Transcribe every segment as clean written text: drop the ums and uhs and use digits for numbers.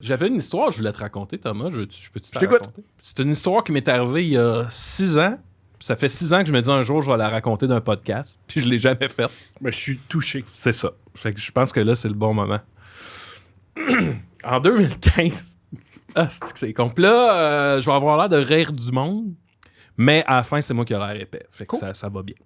J'avais une histoire, je voulais te raconter, Thomas. Je peux-tu te Je t'écoute. raconter? C'est une histoire qui m'est arrivée il y a 6 ans. Ça fait 6 ans que je me dis un jour, je vais la raconter d'un podcast. Puis je l'ai jamais faite. Ben, je suis touché. C'est ça. Fait que je pense que là, c'est le bon moment. En 2015... Ah, c'est con. Puis là, je vais avoir l'air de rire du monde. Mais à la fin, c'est moi qui ai l'air épais. Fait que Cool. ça va bien.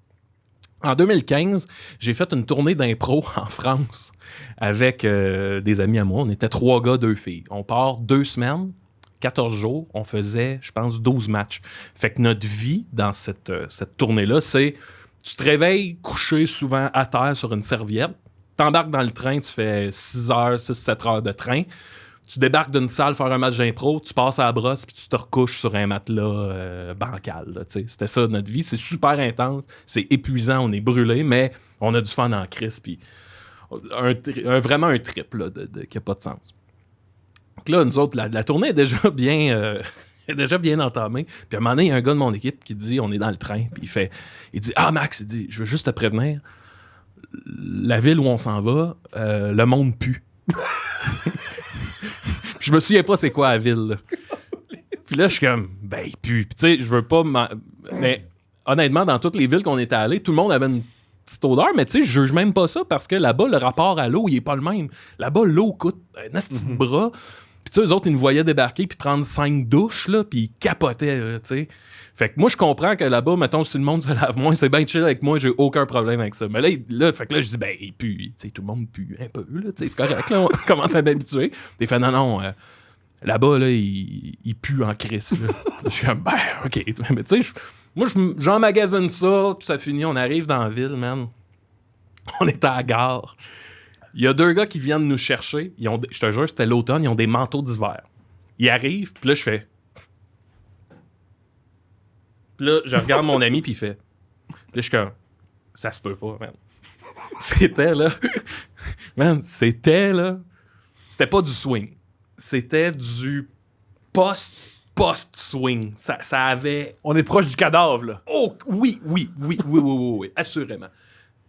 En 2015, j'ai fait une tournée d'impro en France avec des amis à moi. On était 3 gars, 2 filles. On part 2 semaines, 14 jours. On faisait, je pense, 12 matchs. Fait que notre vie dans cette tournée-là, c'est tu te réveilles couché souvent à terre sur une serviette. T'embarques dans le train, tu fais 6 heures, 6-7 heures de train. Tu débarques d'une salle faire un match d'impro, tu passes à la brosse puis tu te recouches sur un matelas bancal. Là, c'était ça notre vie. C'est super intense, c'est épuisant, on est brûlé, mais on a du fun en crise. Puis vraiment un trip là, qui n'a pas de sens. Donc là, nous autres, la tournée est déjà bien entamée. Puis à un moment donné, il y a un gars de mon équipe qui dit, on est dans le train, puis il dit, ah Max, il dit, je veux juste te prévenir, la ville où on s'en va, le monde pue. Puis je me souviens pas c'est quoi la ville. Là. Puis là, je suis comme, ben, il pue. Puis tu sais, je veux pas... Mais honnêtement, dans toutes les villes qu'on était allés, tout le monde avait une petite odeur, mais tu sais, je juge même pas ça parce que là-bas, le rapport à l'eau, il est pas le même. Là-bas, l'eau coûte un asti de bras. Puis tu sais, eux autres, ils nous voyaient débarquer puis prendre 5 douches, là, puis ils capotaient, tu sais. Fait que moi, je comprends que là-bas, mettons, si le monde se lave moins, c'est bien chill avec moi, j'ai aucun problème avec ça. Mais fait que là, je dis, ben, il pue. Tu sais, tout le monde pue un peu, là, tu sais, c'est correct, là, on commence à m'habituer. Puis il fait, non, là-bas, là, il pue en crise, là. Je suis comme, ben, OK. Mais tu sais, moi, j'emmagasine ça, puis ça finit, on arrive dans la ville, man. On est à la gare. Il y a 2 gars qui viennent nous chercher. Je te jure, c'était l'automne, ils ont des manteaux d'hiver. Ils arrivent, puis là, je fais... Puis là, je regarde mon ami, puis il fait... Puis là, je suis comme... Ça se peut pas, man. C'était, là... Man, c'était, là... C'était pas du swing. C'était du post-swing. Ça avait... On est proche du cadavre, là. Oh, oui, assurément.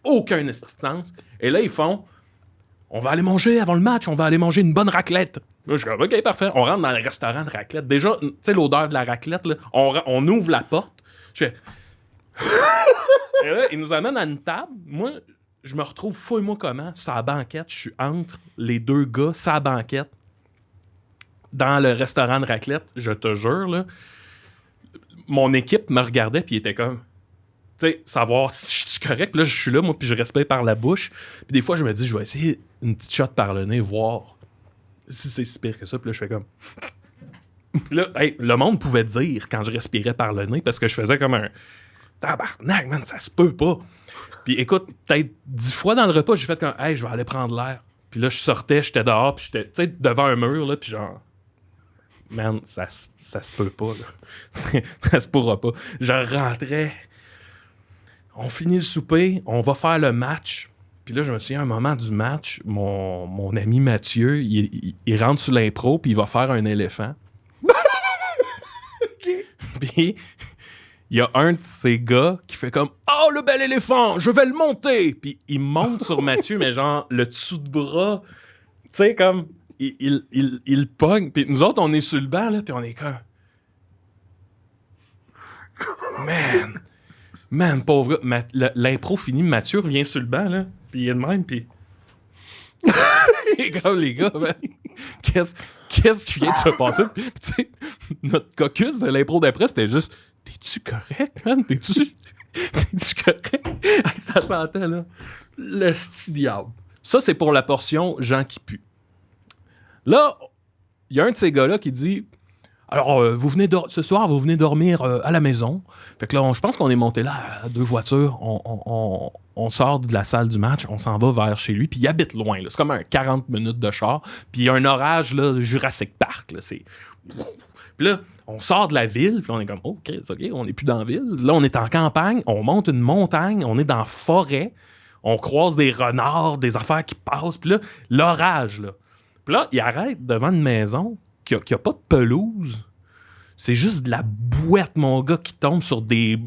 Aucun sens. Et là, ils font... On va aller manger avant le match, on va aller manger une bonne raclette. Là, je suis comme, OK, parfait. On rentre dans le restaurant de raclette. Déjà, tu sais, l'odeur de la raclette, là, on ouvre la porte. Je fais... Et là, ils nous amènent à une table. Moi, je me retrouve fouille-moi comment, sur la banquette. Je suis entre les 2 gars, sur la banquette, dans le restaurant de raclette. Je te jure, là, mon équipe me regardait, puis il était comme... Tu sais, savoir si je suis correct. Puis là, je suis là, moi, puis je respire par la bouche. Puis des fois, je me dis, je vais essayer une petite shot par le nez, voir si c'est si pire que ça. Puis là, je fais comme... Puis là, hey, le monde pouvait dire quand je respirais par le nez parce que je faisais comme un... Tabarnak, man, ça se peut pas. Puis écoute, peut-être 10 fois dans le repas, j'ai fait comme, hey, je vais aller prendre l'air. Puis là, je sortais, j'étais dehors, puis j'étais, tu sais, devant un mur, là, puis genre... Man, ça se peut pas, là. Ça se pourra pas. Je rentrais... On finit le souper, on va faire le match. Puis là, je me souviens, à un moment du match, mon ami Mathieu, il rentre sur l'impro, puis il va faire un éléphant. Puis il y a un de ces gars qui fait comme « Oh, le bel éléphant, je vais le monter! » Puis il monte sur Mathieu, mais genre, le dessous de bras, tu sais, comme, il pogne. Puis nous autres, on est sur le banc, là, puis on est comme... Man, pauvre gars. L'impro finit, Mathieu revient sur le banc, là, puis il est de même, puis... les gars, man, qu'est-ce qui vient de se passer? Puis, tu sais, notre caucus de l'impro d'après, c'était juste... T'es-tu correct, man? T'es-tu correct? Ça sentait, là. Le style diable. Ça, c'est pour la portion gens qui puent. Là, il y a un de ces gars-là qui dit... Alors, ce soir, vous venez dormir à la maison. Fait que là, je pense qu'on est monté là à 2 voitures. On sort de la salle du match, on s'en va vers chez lui. Puis il habite loin, là. C'est comme un 40 minutes de char. Puis il y a un orage, là, Jurassic Park, là. Puis là, on sort de la ville, puis on est comme, OK, c'est OK, on n'est plus dans la ville. Là, on est en campagne, on monte une montagne, on est dans la forêt. On croise des renards, des affaires qui passent. Puis là, l'orage, là. Puis là, il arrête devant une maison qui a pas de pelouse. C'est juste de la bouette, mon gars, qui tombe sur des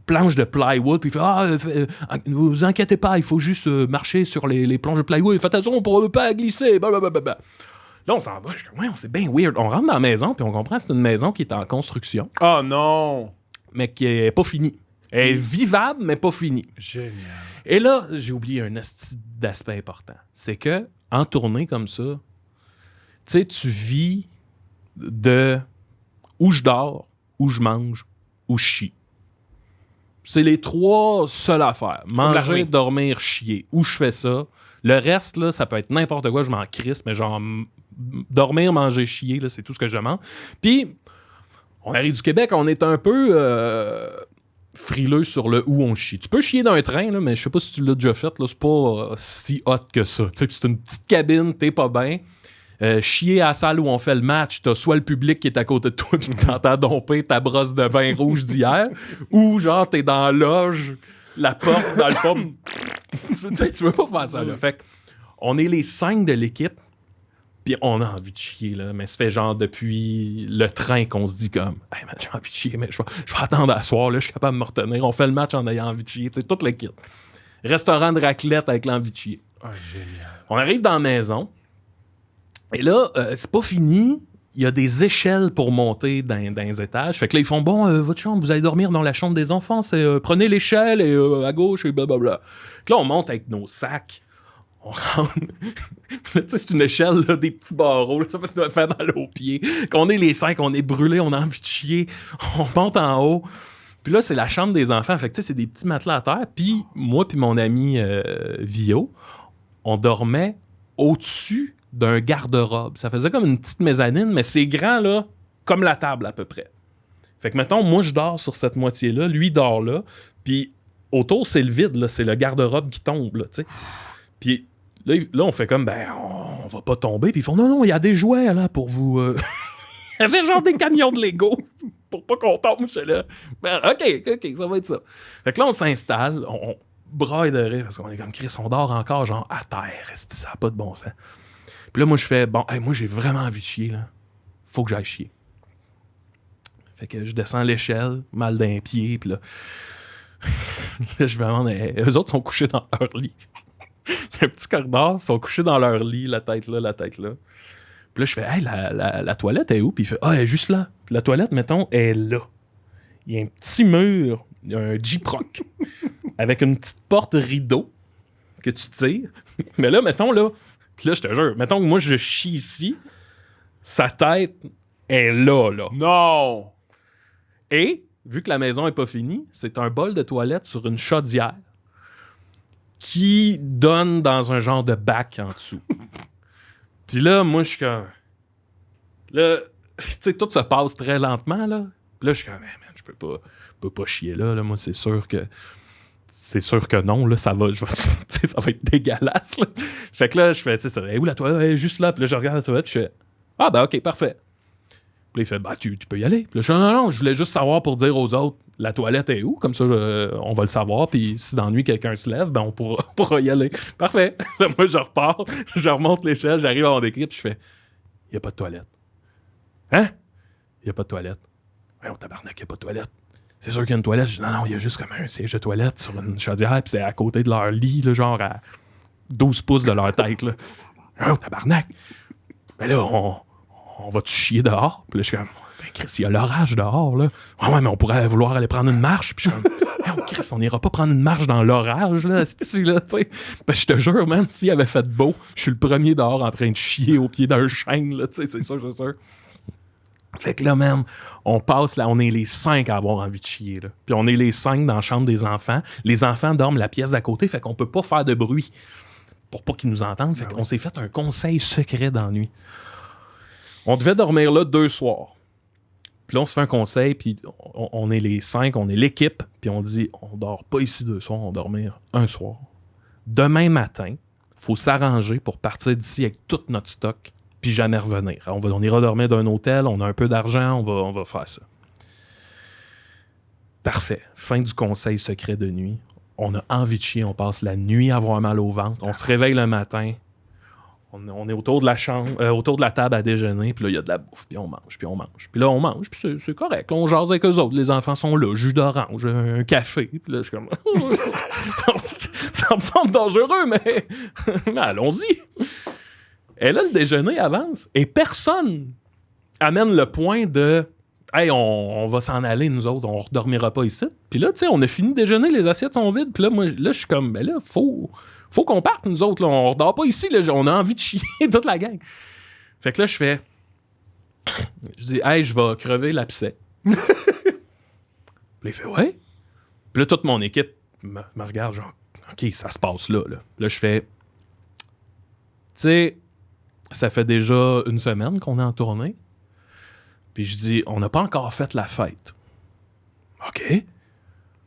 planches de plywood, puis il fait « ne vous inquiétez pas, il faut juste marcher sur les planches de plywood, faites attention pour ne pas glisser. » Là, on s'en va. Je suis comme, ouais, c'est bien weird. On rentre dans la maison, puis on comprend que c'est une maison qui est en construction, Oh non! mais qui est pas finie. Elle est vivable, mais pas finie. Génial. Et là, j'ai oublié un asti d'aspect important. C'est que, en tournée comme ça, tu sais, tu vis de où je dors, où je mange, où je chie. C'est les 3 seules affaires. Manger, l'armée. dormir, chier. Où je fais ça. Le reste, là, ça peut être n'importe quoi, je m'en crisse, mais genre, dormir, manger, chier, là, c'est tout ce que je demande. Puis, on arrive du Québec, on est un peu frileux sur le où on chie. Tu peux chier dans un train, là, mais je sais pas si tu l'as déjà fait, là, c'est pas si hot que ça. Tu sais, puis c'est une petite cabine, t'es pas bien. Chier à la salle où on fait le match, t'as soit le public qui est à côté de toi puis t'entends domper ta brosse de vin rouge d'hier, ou genre t'es dans la loge, la porte dans le fond. tu veux pas faire ça là. Fait on est les 5 de l'équipe, puis on a envie de chier là, mais ça fait genre depuis le train qu'on se dit comme hey man, j'ai envie de chier, mais je vais attendre à soir, là, je suis capable de me retenir. On fait le match en ayant envie de chier, tu sais, toute l'équipe. Restaurant de raclette avec l'envie de chier. Oh, génial. On arrive dans la maison. Et là, c'est pas fini. Il y a des échelles pour monter dans les étages. Fait que là, ils font bon, votre chambre, vous allez dormir dans la chambre des enfants. Prenez l'échelle et à gauche et blablabla. Puis là, on monte avec nos sacs. On rentre. Tu sais, c'est une échelle, là, des petits barreaux. Là, ça fait faire mal aux pieds. Qu'on est les 5, on est brûlés, on a envie de chier. On monte en haut. Puis là, c'est la chambre des enfants. Fait que tu sais, c'est des petits matelas à terre. Puis moi puis mon ami Vio, on dormait au-dessus d'un garde-robe. Ça faisait comme une petite mezzanine, mais c'est grand, là, comme la table, à peu près. Fait que, mettons, moi, je dors sur cette moitié-là, lui dort là, puis autour, c'est le vide, là, c'est le garde-robe qui tombe, là, tu sais. Puis là, on fait comme, ben, on va pas tomber, puis ils font, non, il y a des jouets, là, pour vous... Il y avait genre des camions de Lego pour pas qu'on tombe, je là. Ben, OK, ça va être ça. Fait que là, on s'installe, on braille de rire, parce qu'on est comme, Chris, on dort encore, genre, à terre, ça n'a pas de bon sens. Puis là, moi, je fais, bon, hey, moi, j'ai vraiment envie de chier, là. Faut que j'aille chier. Fait que je descends l'échelle, mal d'un pied, puis là, là, je me demande, eux autres sont couchés dans leur lit. Il y a un petit corridor, ils sont couchés dans leur lit, la tête là, la tête là. Puis là, je fais, hey, la toilette est où? Puis il fait, elle est juste là. Puis la toilette, mettons, est là. Il y a un petit mur, il y a un J-Proc, avec une petite porte rideau que tu tires. Mais là, mettons, là, puis là, je te jure, mettons que moi, je chie ici, sa tête est là. Non! Et, vu que la maison est pas finie, c'est un bol de toilette sur une chaudière qui donne dans un genre de bac en dessous. Puis là, moi, je suis comme... Là, tu sais, tout se passe très lentement, là. Puis là, je suis comme, man, je peux pas chier là. Moi, c'est sûr que non, là, ça va être dégueulasse, là. Fait que là, je fais, c'est ça, où la toilette? Elle est juste là. Puis là, je regarde la toilette, je fais, ah, ben, OK, parfait. Puis là, il fait, bah, tu peux y aller. Puis là, je fais, non, je voulais juste savoir pour dire aux autres, la toilette est où? Comme ça, on va le savoir. Puis si dans la nuit, quelqu'un se lève, ben, on pourra y aller. Parfait. Là, moi, je repars, je remonte l'échelle, j'arrive à mon équipe, je fais, il n'y a pas de toilette. Hein? Il n'y a pas de toilette. Ouais, on tabarnak, il n'y a pas de toilette. C'est sûr qu'il y a une toilette. Je dis, non, il y a juste comme un siège de toilette sur une chaudière, puis c'est à côté de leur lit, là, genre à 12 pouces de leur tête. Là. Oh, tabarnak! Ben là, on va-tu chier dehors? Puis là, je suis comme, ben Chris, il y a l'orage dehors, là. Ouais, mais on pourrait vouloir aller prendre une marche. Puis je suis comme, oh, Chris, on n'ira pas prendre une marche dans l'orage, là, là, tu sais. Ben, je te jure, man, s'il avait fait beau, je suis le premier dehors en train de chier au pied d'un chêne, là, tu sais, c'est ça, c'est sûr. Fait que là, man, on passe là, on est les 5 à avoir envie de chier, là. Puis on est les 5 dans la chambre des enfants. Les enfants dorment la pièce d'à côté, fait qu'on peut pas faire de bruit pour pas qu'ils nous entendent. Fait qu'on s'est fait un conseil secret dans la nuit. On devait dormir là 2 soirs. Puis là, on se fait un conseil, puis on est les 5, on est l'équipe, puis on dit, on dort pas ici 2 soirs, on va dormir un soir. Demain matin, faut s'arranger pour partir d'ici avec tout notre stock, puis jamais revenir. On ira dormir d'un hôtel, on a un peu d'argent, on va faire ça. Parfait. Fin du conseil secret de nuit. On a envie de chier, on passe la nuit à avoir mal au ventre, on se réveille le matin, on est autour de la chambre, autour de la table à déjeuner, puis là, il y a de la bouffe, puis on mange. Puis là, on mange, puis c'est correct. Là, on jase avec eux autres. Les enfants sont là, jus d'orange, un café. Puis là, je suis comme... ça me semble dangereux, mais allons-y. Et là, le déjeuner avance et personne amène le point de « Hey, on va s'en aller, nous autres, on redormira pas ici. » Puis là, tu sais, on a fini de déjeuner, les assiettes sont vides. Puis là, moi, je suis comme « Ben là, faut qu'on parte, nous autres. Là. On redort pas ici. Là. On a envie de chier toute la gang. » Fait que là, je dis « Hey, je vais crever l'abcès. » Puis il fait « Ouais. » Puis là, toute mon équipe me regarde genre « OK, ça se passe là. » Là, je fais « Tu sais, ça fait déjà une semaine qu'on est en tournée. » Puis je dis, on n'a pas encore fait la fête. OK.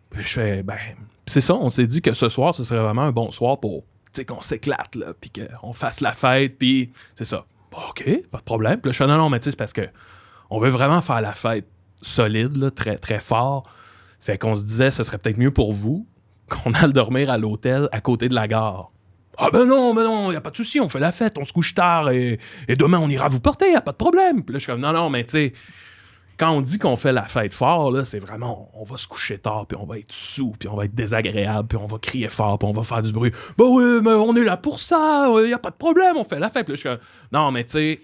Puis je fais, ben, c'est ça, on s'est dit que ce soir, ce serait vraiment un bon soir pour, tu sais, qu'on s'éclate, là, puis qu'on fasse la fête, puis c'est ça. Bon, OK, pas de problème. Puis là, je fais, non, mais tu sais, c'est parce que on veut vraiment faire la fête solide, là, très, très fort. Fait qu'on se disait, ce serait peut-être mieux pour vous qu'on aille dormir à l'hôtel à côté de la gare. Ah ben non, y a pas de souci, on fait la fête, on se couche tard et demain on ira vous porter, y a pas de problème. Puis là je suis comme non, mais tu sais, quand on dit qu'on fait la fête fort, là, c'est vraiment on va se coucher tard, puis on va être sous, puis on va être désagréable, puis on va crier fort, puis on va faire du bruit. Ben oui, mais on est là pour ça, y a pas de problème, on fait la fête. Puis là je suis comme non, mais tu sais,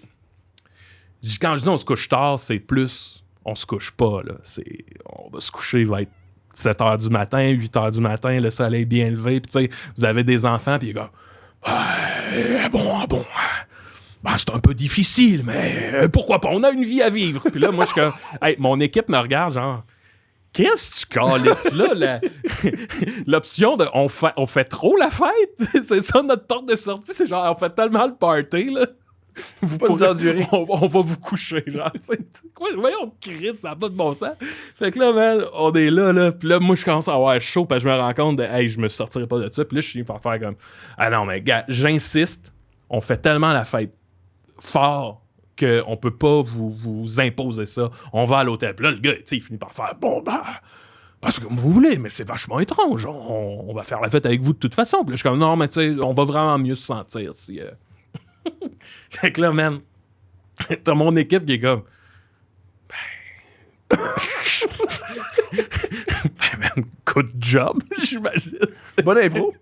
quand je dis on se couche tard, c'est plus on se couche pas là, c'est on va se coucher, il va être 7h du matin, 8h du matin, le soleil bien levé, puis tu sais, vous avez des enfants, puis comme bon, ben, c'est un peu difficile, mais pourquoi pas, on a une vie à vivre. Puis là, moi, je suis comme, hey, mon équipe me regarde, genre, qu'est-ce que tu calisses là, l'option de on fait trop la fête? C'est ça notre porte de sortie, c'est genre, on fait tellement le party, là. Vous pourrez, on va vous coucher, genre, tu sais. Voyons, Chris, ça n'a pas de bon sens. Fait que là, man, on est là, pis là, moi, je commence à avoir chaud, pis je me rends compte de, hey, je me sortirai pas de ça, pis là, je finis par faire comme, ah non, mais gars, j'insiste, on fait tellement la fête fort qu'on peut pas vous imposer ça. On va à l'hôtel, pis là, le gars, tu sais, il finit par faire, bon, bah, parce que comme vous voulez, mais c'est vachement étrange, on va faire la fête avec vous de toute façon. Pis là, je suis comme, non, mais tu sais, on va vraiment mieux se sentir si. Fait que là, man, t'as mon équipe qui est comme. Ben, man, good job, j'imagine. Bonne impro.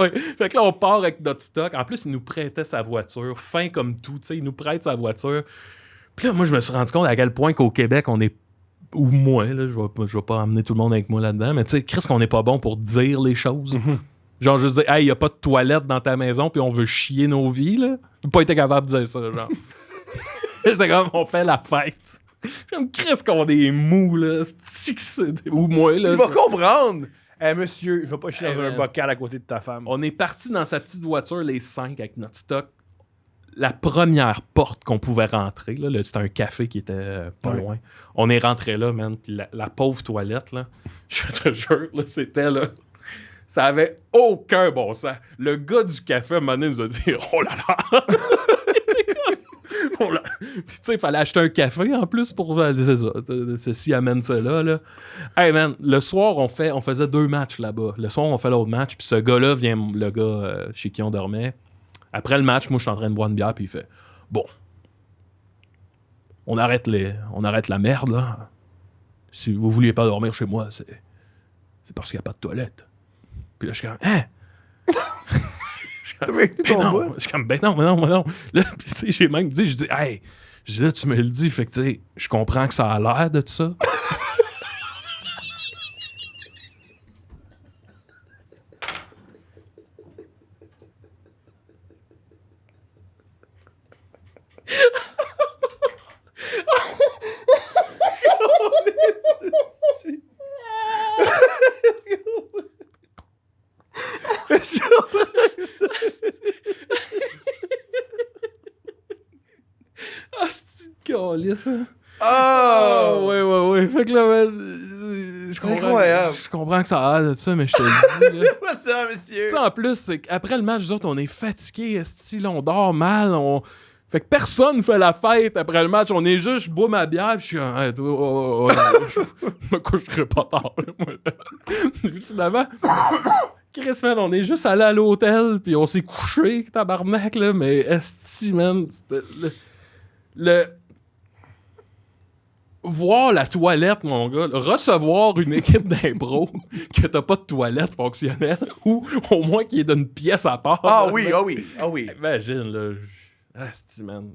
Ouais. Fait que là, on part avec notre stock. En plus, il nous prêtait sa voiture, fin comme tout, tu sais, il nous prête sa voiture. Puis là, moi, je me suis rendu compte à quel point qu'au Québec, on est. Ou moi, là, je vais pas emmener tout le monde avec moi là-dedans, mais tu sais, Chris, qu'on n'est pas bon pour dire les choses. Mm-hmm. Genre, juste dire, hey, y a pas de toilette dans ta maison, puis on veut chier nos vies, là. J'ai pas été capable de dire ça, genre. C'est comme, on fait la fête. Comme, Chris, qu'on est mous, là. Ou moi, là. Il va comprendre. Monsieur, je vais pas chier dans un bocal à côté de ta femme. On est partis dans sa petite voiture, les 5, avec notre stock. La première porte qu'on pouvait rentrer, là, c'était un café qui était pas loin. On est rentré là, man. Puis la pauvre toilette, là, je te jure, là, c'était là. Ça avait aucun bon sens. Le gars du café, à un moment donné, nous a dit « Oh là là! » Puis tu sais, il fallait acheter un café en plus pour... C'est ça. Ceci amène cela, là. Hey man, le soir, on faisait 2 matchs là-bas. Le soir, on fait l'autre match, puis ce gars-là vient, le gars chez qui on dormait. Après le match, moi, je suis en train de boire une bière, puis il fait « Bon, on arrête la merde, là. Si vous vouliez pas dormir chez moi, c'est parce qu'il n'y a pas de toilette. » Puis là, je suis comme, hein? Je suis comme, ben non. Là, puis tu sais, j'ai même dit, je dis, hey, là, tu me le dis, fait que tu sais, je comprends que ça a l'air de ça. Ah, c'est une calice, hein? Oh! Ouais. Fait que là, je comprends que ça a l'air de ça, mais je te le dis, là. Pas ça, monsieur! Tu sais, en plus, c'est qu'après le match, nous autres, on est fatigués, esti, on dort mal, Fait que personne fait la fête après le match. On est juste, je bois ma bière, puis je suis comme, hey, je me coucherai pas tard, là, moi. Finalement, Chris, man, on est juste allé à l'hôtel, puis on s'est couché, tabarnak, là, mais esti, man, voir la toilette, mon gars, recevoir une équipe d'impro que t'as pas de toilette fonctionnelle, ou au moins qu'il y ait une pièce à part. Ah oui. Imagine, là. Ah, man.